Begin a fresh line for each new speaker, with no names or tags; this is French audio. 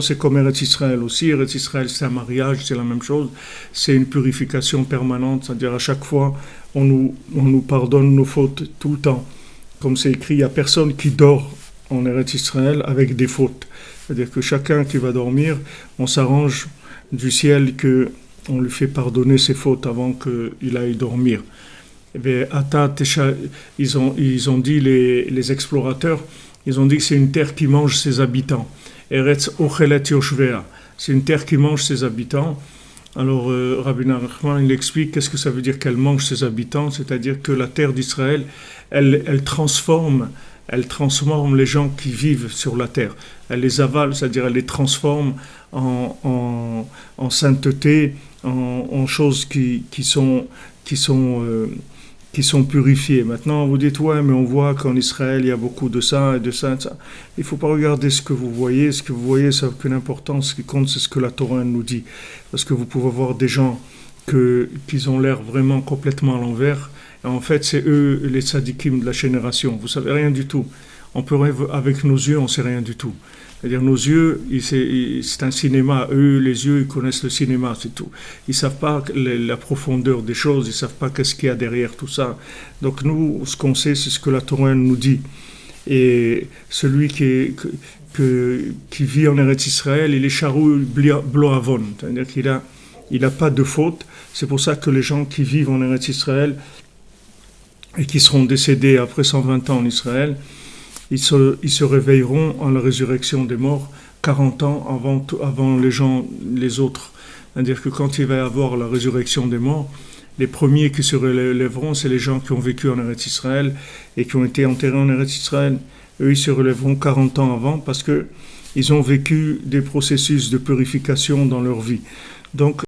C'est comme Eretz Israël aussi. Eretz Israël, c'est un mariage, c'est la même chose. C'est une purification permanente, c'est-à-dire à chaque fois, on nous pardonne nos fautes tout le temps. Comme c'est écrit, il n'y a personne qui dort en Eretz Israël avec des fautes. C'est-à-dire que chacun qui va dormir, on s'arrange du ciel qu'on lui fait pardonner ses fautes avant qu'il aille dormir. Ils ont dit, les explorateurs, ils ont dit que c'est une terre qui mange ses habitants. Eretz Ochelet Yoshvea. C'est une terre qui mange ses habitants. Alors, Rabbi Nachman, il explique qu'est-ce que ça veut dire qu'elle mange ses habitants, c'est-à-dire que la terre d'Israël, elle transforme les gens qui vivent sur la terre. Elle les avale, c'est-à-dire elle les transforme en sainteté, en choses qui sont purifiées. Maintenant, vous dites, ouais, mais on voit qu'en Israël, il y a beaucoup de ça et de ça et de ça. Il ne faut pas regarder ce que vous voyez. Ce que vous voyez, ça n'a aucune importance. Ce qui compte, c'est ce que la Torah nous dit. Parce que vous pouvez voir des gens qui ont l'air vraiment complètement à l'envers. Et en fait, c'est eux, les tzadikim de la génération. Vous ne savez rien du tout. Avec nos yeux, on ne sait rien du tout. C'est-à-dire nos yeux, c'est un cinéma. Eux, les yeux, ils connaissent le cinéma, c'est tout. Ils ne savent pas la profondeur des choses, ils ne savent pas qu'est-ce qu'il y a derrière tout ça. Donc nous, ce qu'on sait, c'est ce que la Torah nous dit. Et celui qui vit en Eretz Israël, il est charou bloavon, c'est-à-dire qu'il n'a pas de faute. C'est pour ça que les gens qui vivent en Eretz Israël et qui seront décédés après 120 ans en Israël, ils se réveilleront en la résurrection des morts 40 ans avant les autres. C'est-à-dire que quand il va y avoir la résurrection des morts, les premiers qui se relèveront, c'est les gens qui ont vécu en Eretz Israël et qui ont été enterrés en Eretz Israël. Eux, ils se relèveront 40 ans avant parce qu'ils ont vécu des processus de purification dans leur vie. Donc,